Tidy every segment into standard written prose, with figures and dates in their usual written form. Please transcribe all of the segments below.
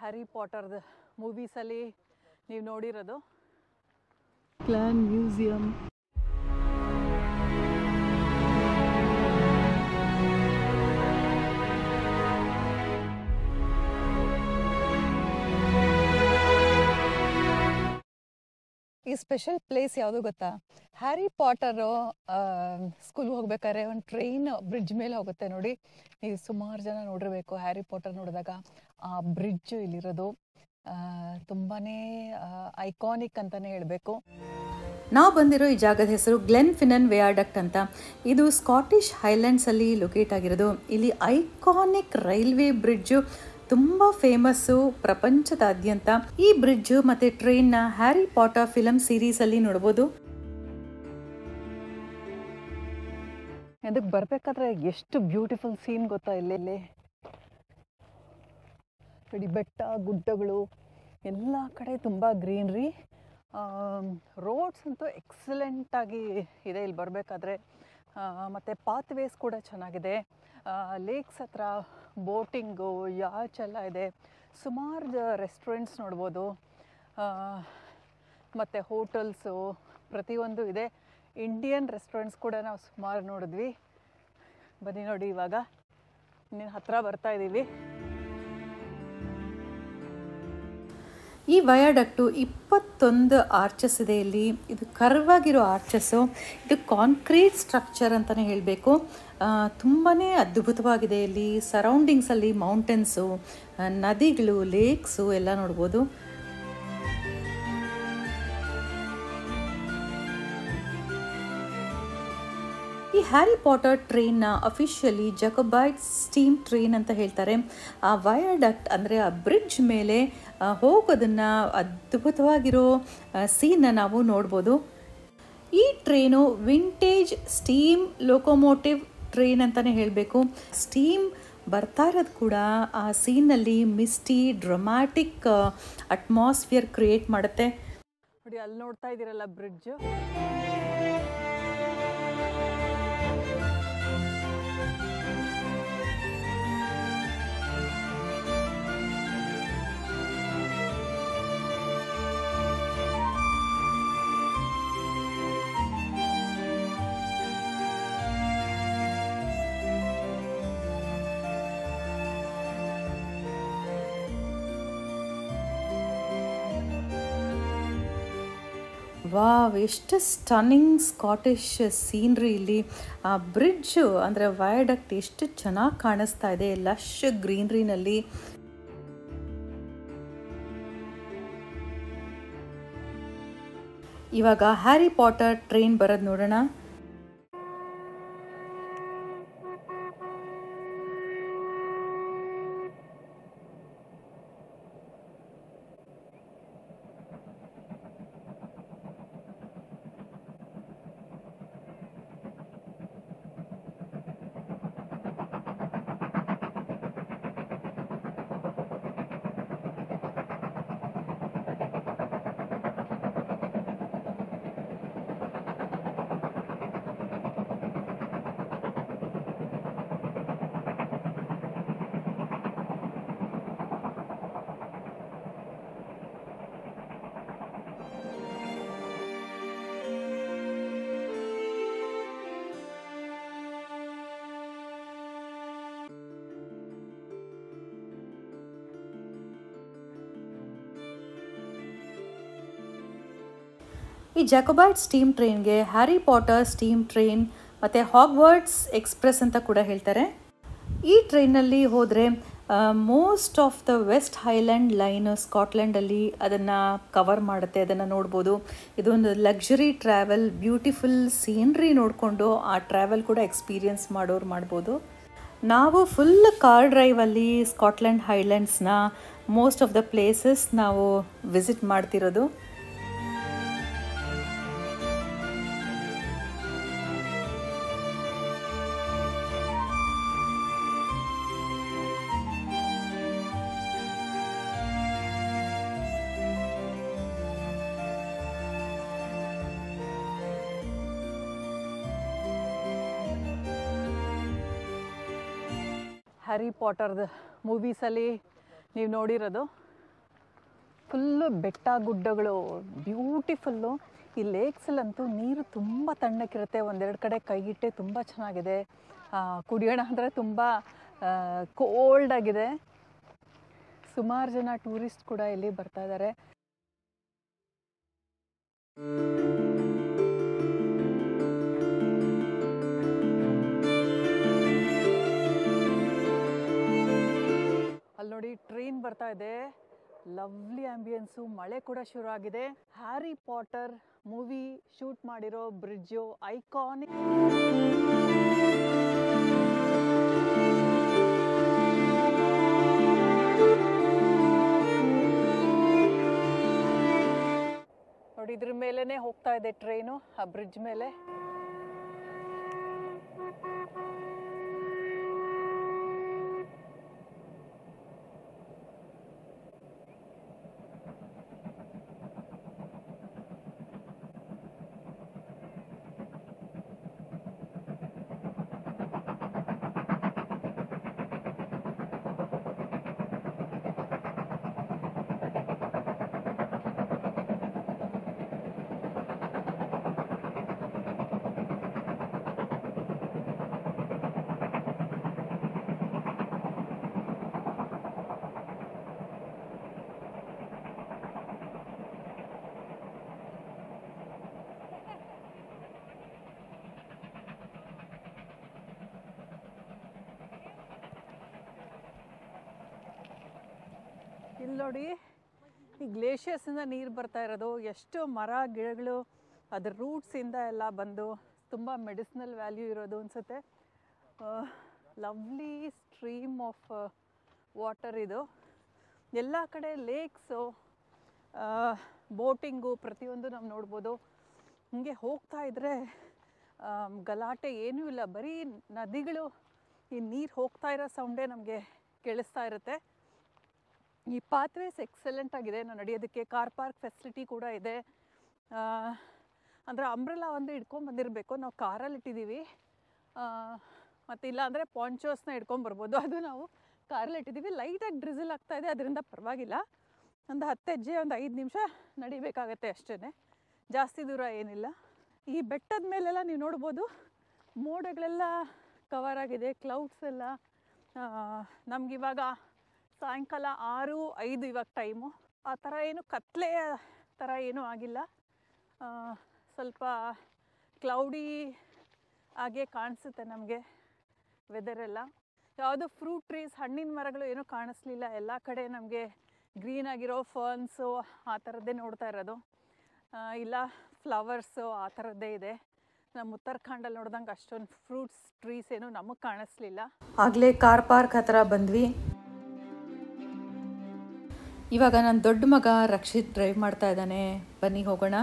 Harry ಪಾಟರ್ದು ಮೂವೀಸಲ್ಲಿ ನೀವು ನೋಡಿರೋದು. Clan museum. ಈ ಸ್ಪೆಷಲ್ ಪ್ಲೇಸ್ ಯಾವುದು ಗೊತ್ತಾ? ಹ್ಯಾರಿ ಪಾಟರು ಸ್ಕೂಲ್ಗೆ ಹೋಗ್ಬೇಕಾದ್ರೆ ಒಂದು ಟ್ರೈನ್ ಬ್ರಿಡ್ಜ್ ಮೇಲೆ ಹೋಗುತ್ತೆ ನೋಡಿ. ನೀವು ಸುಮಾರು ಜನ ನೋಡಿರ್ಬೇಕು ಹ್ಯಾರಿ ಪಾಟರ್ ನೋಡಿದಾಗ. ಆ ಬ್ರಿಡ್ಜ್ ಇಲ್ಲಿರೋದು ತುಂಬಾ ಐಕಾನಿಕ್ ಅಂತಲೇ ಹೇಳಬೇಕು. ನಾವು ಬಂದಿರೋ ಈ ಜಾಗದ ಹೆಸರು ಗ್ಲೆನ್ ಫಿನನ್ ವಿಯಾಡಕ್ಟ್ ಅಂತ. ಇದು ಸ್ಕಾಟಿಷ್ ಹೈಲ್ಯಾಂಡ್ಸಲ್ಲಿ ಲೊಕೇಟ್ ಆಗಿರೋದು. ಇಲ್ಲಿ ಐಕಾನಿಕ್ ರೈಲ್ವೆ ಬ್ರಿಡ್ಜು ತುಂಬ ಫೇಮಸ್ಸು ಪ್ರಪಂಚದಾದ್ಯಂತ. ಈ ಬ್ರಿಡ್ಜು ಮತ್ತು ಟ್ರೈನ್ನ ಹ್ಯಾರಿ ಪಾಟರ್ ಫಿಲಮ್ ಸೀರೀಸಲ್ಲಿ ನೋಡ್ಬೋದು. ಅದಕ್ಕೆ ಬರಬೇಕಾದ್ರೆ ಎಷ್ಟು ಬ್ಯೂಟಿಫುಲ್ ಸೀನ್ ಗೊತ್ತಾ ಇಲ್ಲಿ ನೋಡಿ. ಬೆಟ್ಟ ಗುಡ್ಡಗಳು ಎಲ್ಲ ಕಡೆ ತುಂಬ ಗ್ರೀನ್ರಿ. ರೋಡ್ಸ್ ಅಂತೂ ಎಕ್ಸಲೆಂಟಾಗಿ ಇದೆ ಇಲ್ಲಿ ಬರಬೇಕಾದ್ರೆ. ಮತ್ತು ಪಾತ್ವೇಸ್ ಕೂಡ ಚೆನ್ನಾಗಿದೆ. ಲೇಕ್ಸ್ ಹತ್ರ ಬೋಟಿಂಗು ಯಾಚ್ ಎಲ್ಲ ಇದೆ. ಸುಮಾರು ರೆಸ್ಟೋರೆಂಟ್ಸ್ ನೋಡ್ಬೋದು. ಮತ್ತು ಹೋಟೆಲ್ಸು ಪ್ರತಿಯೊಂದು ಇದೆ. ಇಂಡಿಯನ್ ರೆಸ್ಟೋರೆಂಟ್ಸ್ ಕೂಡ ನಾವು ಸುಮಾರು ನೋಡಿದ್ವಿ. ಬನ್ನಿ ನೋಡಿ, ಇವಾಗ ಇನ್ನೇನು ಹತ್ತಿರ ಬರ್ತಾ ಇದ್ದೀವಿ. ಈ ವಯಾಡಕ್ಟು 21 ಆರ್ಚಸ್ ಇದೆ ಇಲ್ಲಿ. ಇದು ಕರ್ವಾಗಿರೋ ಆರ್ಚಸ್ಸು. ಇದು ಕಾಂಕ್ರೀಟ್ ಸ್ಟ್ರಕ್ಚರ್ ಅಂತಲೇ ಹೇಳಬೇಕು. ತುಂಬಾ ಅದ್ಭುತವಾಗಿದೆ. ಇಲ್ಲಿ ಸರೌಂಡಿಂಗ್ಸಲ್ಲಿ ಮೌಂಟೇನ್ಸು, ನದಿಗಳು, ಲೇಕ್ಸು ಎಲ್ಲ ನೋಡ್ಬೋದು. ಈ ಹ್ಯಾರಿ ಪಾಟರ್ ಟ್ರೈನ್ನ ಅಫಿಷಿಯಲಿ ಜಾಕೋಬೈಟ್ ಸ್ಟೀಮ್ ಟ್ರೈನ್ ಅಂತ ಹೇಳ್ತಾರೆ. ಆ ವಯಾಡಕ್ಟ್ ಅಂದರೆ ಆ ಬ್ರಿಡ್ಜ್ ಮೇಲೆ ಹೋಗೋದನ್ನು ಅದ್ಭುತವಾಗಿರೋ ಸೀನ್ನ ನಾವು ನೋಡ್ಬೋದು. ಈ train vintage steam locomotive train ಅಂತಲೇ ಹೇಳಬೇಕು. ಸ್ಟೀಮ್ ಬರ್ತಾ ಇರೋದು ಕೂಡ ಆ ಸೀನ್ನಲ್ಲಿ ಮಿಸ್ಟಿ ಡ್ರಮ್ಯಾಟಿಕ್ ಅಟ್ಮಾಸ್ಫಿಯರ್ ಕ್ರಿಯೇಟ್ ಮಾಡುತ್ತೆ ನೋಡಿ. ಅಲ್ಲಿ ನೋಡ್ತಾ ಇದ್ದೀರಲ್ಲ ಬ್ರಿಡ್ಜು. ವಾವ್, ಎಷ್ಟು ಸ್ಟನ್ನಿಂಗ್ ಸ್ಕಾಟಿಷ್ ಸೀನ್ರಿ ಇಲ್ಲಿ. ಆ ಬ್ರಿಡ್ಜು ಅಂದರೆ ವಯಾಡಕ್ಟ್ ಎಷ್ಟು ಚೆನ್ನಾಗಿ ಕಾಣಿಸ್ತಾ ಇದೆ ಲಶ್ ಗ್ರೀನ್ರಿನಲ್ಲಿ. ಇವಾಗ ಹ್ಯಾರಿ ಪಾಟರ್ ಟ್ರೈನ್ ಬರೋದು ನೋಡೋಣ. ಈ ಜಾಕೋಬೈಟ್ ಸ್ಟೀಮ್ ಟ್ರೈನ್ಗೆ ಹ್ಯಾರಿ ಪಾಟರ್ ಸ್ಟೀಮ್ ಟ್ರೈನ್ ಮತ್ತು ಹಾಗ್ವಾರ್ಟ್ಸ್ ಎಕ್ಸ್ಪ್ರೆಸ್ ಅಂತ ಕೂಡ ಹೇಳ್ತಾರೆ. ಈ ಟ್ರೈನಲ್ಲಿ ಹೋದರೆ most of the West Highland Line ಸ್ಕಾಟ್ಲೆಂಡಲ್ಲಿ ಅದನ್ನು ಕವರ್ ಮಾಡುತ್ತೆ. ಅದನ್ನು ನೋಡ್ಬೋದು. ಇದೊಂದು ಲಕ್ಸುರಿ ಟ್ರಾವೆಲ್, ಬ್ಯೂಟಿಫುಲ್ ಸೀನ್ರಿ ನೋಡಿಕೊಂಡು ಆ ಟ್ರಾವೆಲ್ ಕೂಡ ಎಕ್ಸ್ಪೀರಿಯನ್ಸ್ ಮಾಡೋರು ಮಾಡ್ಬೋದು. ನಾವು ಫುಲ್ ಕಾರ್ ಡ್ರೈವಲ್ಲಿ ಸ್ಕಾಟ್ಲೆಂಡ್ ಹೈಲ್ಯಾಂಡ್ಸ್ನ ಮೋಸ್ಟ್ ಆಫ್ ದ ಪ್ಲೇಸಸ್ ನಾವು ವಿಸಿಟ್ ಮಾಡ್ತಿರೋದು. ಹ್ಯಾರಿ ಪಾಟರ್ದು ಮೂವೀಸಲ್ಲಿ ನೀವು ನೋಡಿರೋದು. ಫುಲ್ಲು ಬೆಟ್ಟ ಗುಡ್ಡಗಳು ಬ್ಯೂಟಿಫುಲ್ಲು. ಈ ಲೇಕ್ಸಲ್ಲಂತೂ ನೀರು ತುಂಬ ತಣ್ಣಕ್ಕಿರುತ್ತೆ. ಒಂದೆರಡು ಕಡೆ ಕೈಗಿಟ್ಟೆ ತುಂಬ ಚೆನ್ನಾಗಿದೆ. ಕುಡಿಯೋಣ ಅಂದರೆ ತುಂಬ ಕೋಲ್ಡ್ ಆಗಿದೆ. ಸುಮಾರು ಜನ ಟೂರಿಸ್ಟ್ ಕೂಡ ಇಲ್ಲಿ ಬರ್ತಾ ಇದ್ದಾರೆ. ಅಲ್ಲಿ ನೋಡಿ ಟ್ರೈನ್ ಬರ್ತಾ ಇದೆ. ಲವ್ಲಿ ಆಂಬಿಯನ್ಸು, ಮಳೆ ಕೂಡ ಶುರು ಆಗಿದೆ. ಹ್ಯಾರಿ ಪಾಟರ್ ಮೂವಿ ಶೂಟ್ ಮಾಡಿರೋ ಬ್ರಿಡ್ಜು, ಐಕಾನಿಕ್. ನೋಡಿ ಇದ್ರ ಮೇಲೇನೆ ಹೋಗ್ತಾ ಇದೆ ಟ್ರೈನು, ಆ ಬ್ರಿಡ್ಜ್ ಮೇಲೆ. ಇಲ್ಲಿ ನೋಡಿ, ಈ ಗ್ಲೇಷಿಯರ್ಸಿಂದ ನೀರು ಬರ್ತಾ ಇರೋದು. ಎಷ್ಟು ಮರ ಗಿಡಗಳು ಅದ್ರ ರೂಟ್ಸಿಂದ ಎಲ್ಲ ಬಂದು ತುಂಬ ಮೆಡಿಸಿನಲ್ ವ್ಯಾಲ್ಯೂ ಇರೋದು ಅನಿಸುತ್ತೆ. ಲವ್ಲಿ ಸ್ಟ್ರೀಮ್ ಆಫ್ ವಾಟರ್ ಇದು. ಎಲ್ಲ ಕಡೆ ಲೇಕ್ಸು, ಬೋಟಿಂಗು ಪ್ರತಿಯೊಂದು ನಾವು ನೋಡ್ಬೋದು. ಹೀಗೆ ಹೋಗ್ತಾ ಇದ್ದರೆ ಗಲಾಟೆ ಏನೂ ಇಲ್ಲ, ಬರೀ ನದಿಗಳು, ಈ ನೀರು ಹೋಗ್ತಾ ಇರೋ ಸೌಂಡೇ ನಮಗೆ ಕೇಳಿಸ್ತಾ ಇರುತ್ತೆ. ಈ ಪಾತ್ವೇಸ್ ಎಕ್ಸಲೆಂಟ್ ಆಗಿದೆ. ನಾವು ನಡೆಯೋದಕ್ಕೆ ಕಾರ್ ಪಾರ್ಕ್ ಫೆಸಿಲಿಟಿ ಕೂಡ ಇದೆ. ಅಂದರೆ ಅಂಬ್ರೆಲಾ ಒಂದು ಹಿಡ್ಕೊಂಬಂದಿರಬೇಕು, ನಾವು ಕಾರಲ್ಲಿ ಇಟ್ಟಿದ್ದೀವಿ. ಮತ್ತು ಇಲ್ಲ ಅಂದರೆ ಪಾಂಚೋಸ್ನ ಹಿಡ್ಕೊಂಬರ್ಬೋದು, ಅದು ನಾವು ಕಾರಲ್ಲಿ ಇಟ್ಟಿದ್ದೀವಿ. ಲೈಟಾಗಿ ಡ್ರಿಸಲ್ ಆಗ್ತಾಯಿದೆ, ಅದರಿಂದ ಪರವಾಗಿಲ್ಲ. ಒಂದು 10 ಹೆಜ್ಜೆ, ಒಂದು 5 ನಿಮಿಷ ನಡಿಬೇಕಾಗತ್ತೆ ಅಷ್ಟೇ, ಜಾಸ್ತಿ ದೂರ ಏನಿಲ್ಲ. ಈ ಬೆಟ್ಟದ ಮೇಲೆಲ್ಲ ನೀವು ನೋಡ್ಬೋದು, ಮೋಡಗಳೆಲ್ಲ ಕವರ್ ಆಗಿದೆ, ಕ್ಲೌಡ್ಸ್ ಎಲ್ಲ. ನಮಗಿವಾಗ ಸಾಯಂಕಾಲ 6:05 ಇವಾಗ ಟೈಮು. ಆ ಥರ ಏನು ಕತ್ಲೆಯ ಥರ ಏನೂ ಆಗಿಲ್ಲ. ಸ್ವಲ್ಪ ಕ್ಲೌಡಿ ಹಾಗೆ ಕಾಣಿಸುತ್ತೆ ನಮಗೆ ವೆದರೆಲ್ಲ. ಯಾವುದೋ ಫ್ರೂಟ್ ಟ್ರೀಸ್, ಹಣ್ಣಿನ ಮರಗಳು ಏನೂ ಕಾಣಿಸ್ಲಿಲ್ಲ. ಎಲ್ಲ ಕಡೆ ನಮಗೆ ಗ್ರೀನ್ ಆಗಿರೋ ಫರ್ನ್ಸು ಆ ಥರದ್ದೇ ನೋಡ್ತಾ ಇರೋದು. ಇಲ್ಲ ಫ್ಲವರ್ಸು ಆ ಥರದ್ದೇ ಇದೆ. ನಮ್ಮ ಉತ್ತರಾಖಂಡಲ್ಲಿ ನೋಡ್ದಂಗೆ ಅಷ್ಟೊಂದು ಫ್ರೂಟ್ಸ್ ಟ್ರೀಸ್ ಏನು ನಮಗೆ ಕಾಣಿಸ್ಲಿಲ್ಲ. ಆಗಲೇ ಕಾರ್ ಪಾರ್ಕ್ ಹತ್ರ ಬಂದ್ವಿ. ಇವಾಗ ನನ್ನ ದೊಡ್ಡ ಮಗ ರಕ್ಷಿತ್ ಡ್ರೈವ್ ಮಾಡ್ತಾ ಇದ್ದಾನೆ. ಬನ್ನಿ ಹೋಗೋಣ.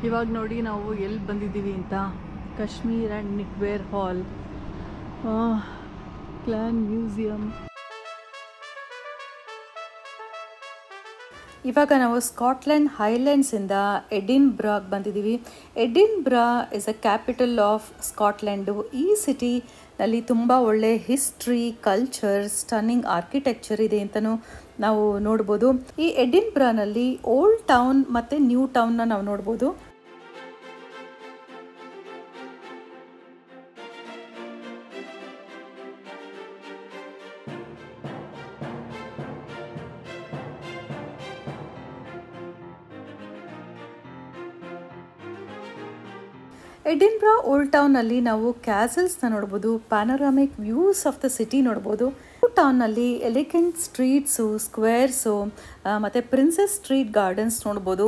ಇವಾಗ ನೋಡಿ ನಾವು ಎಲ್ಲಿ ಬಂದಿದ್ದೀವಿ ಅಂತ. Cashmere and knitwear hall, clan museum. ಇವಾಗ ನಾವು ಸ್ಕಾಟ್ಲೆಂಡ್ ಹೈಲ್ಯಾಂಡ್ಸಿಂದ ಎಡಿನ್ಬ್ರಾಗ್ ಬಂದಿದ್ದೀವಿ. Edinburgh is a capital of Scotland. ಈ ಸಿಟಿನಲ್ಲಿ ತುಂಬ ಒಳ್ಳೆ ಹಿಸ್ಟ್ರಿ, ಕಲ್ಚರ್, ಸ್ಟನ್ನಿಂಗ್ ಆರ್ಕಿಟೆಕ್ಚರ್ ಇದೆ ಅಂತಲೂ ನಾವು ನೋಡ್ಬೋದು. ಈ ಎಡಿನ್ಬ್ರಾನಲ್ಲಿ ಓಲ್ಡ್ ಟೌನ್ ಮತ್ತು ನ್ಯೂ ಟೌನ್ನ ನಾವು ನೋಡ್ಬೋದು. ಎಡಿನ್ಬ್ರಾ ಓಲ್ಡ್ ಟೌನಲ್ಲಿ ನಾವು ಕ್ಯಾಸಲ್ಸ್ನ ನೋಡ್ಬೋದು, panoramic views of the city ನೋಡ್ಬೋದು. ಟೌನ್ನಲ್ಲಿ ಎಲಿಗೆಂಟ್ ಸ್ಟ್ರೀಟ್ಸು, ಸ್ಕ್ವೇರ್ಸು ಮತ್ತು ಪ್ರಿನ್ಸಸ್ ಸ್ಟ್ರೀಟ್ ಗಾರ್ಡನ್ಸ್ ನೋಡ್ಬೋದು.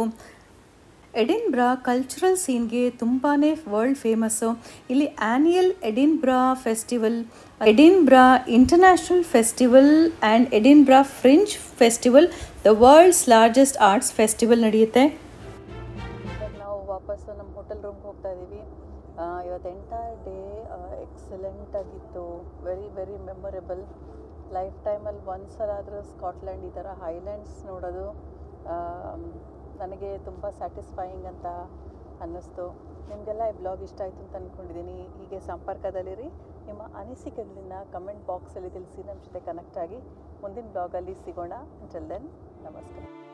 ಎಡಿನ್ಬ್ರಾ ಕಲ್ಚರಲ್ ಸೀನ್ಗೆ ತುಂಬಾ ವರ್ಲ್ಡ್ ಫೇಮಸ್ಸು. ಇಲ್ಲಿ annual Edinburgh festival, Edinburgh international festival and Edinburgh fringe festival, the world's largest arts festival ನಡೆಯುತ್ತೆ. ನಾವು ವಾಪಸ್ಸು ನಮ್ಮ ಹೋಟೆಲ್ ರೂಮ್ಗೆ ಹೋಗ್ತಾ ಇದ್ದೀವಿ. ಇವತ್ತು ಎಂಟೈರ್ ಡೇ ಎಕ್ಸಲೆಂಟ್ ಆಗಿತ್ತು, ವೆರಿ ಮೆಮೊರೇಬಲ್. ಲೈಫ್ ಟೈಮಲ್ಲಿ ಒಂದ್ಸಲ ಆದರೂ ಸ್ಕಾಟ್ಲ್ಯಾಂಡ್ ಈ ಥರ ಹೈಲ್ಯಾಂಡ್ಸ್ ನೋಡೋದು ನನಗೆ ತುಂಬ ಸ್ಯಾಟಿಸ್ಫೈಯಿಂಗ್ ಅಂತ ಅನ್ನಿಸ್ತು. ನಿಮಗೆಲ್ಲ ಈ ಬ್ಲಾಗ್ ಇಷ್ಟ ಆಯಿತು ಅಂತ ಅಂದ್ಕೊಂಡಿದ್ದೀನಿ. ಹೀಗೆ ಸಂಪರ್ಕದಲ್ಲಿರಿ. ನಿಮ್ಮ ಅನಿಸಿಕೆಗಳನ್ನ ಕಮೆಂಟ್ ಬಾಕ್ಸಲ್ಲಿ ತಿಳಿಸಿ, ನಮ್ಮ ಜೊತೆ ಕನೆಕ್ಟ್ ಆಗಿ ಮುಂದಿನ ಬ್ಲಾಗಲ್ಲಿ ಸಿಗೋಣ. ಅಂಟಿಲ್ ದೆನ್, ನಮಸ್ಕಾರ.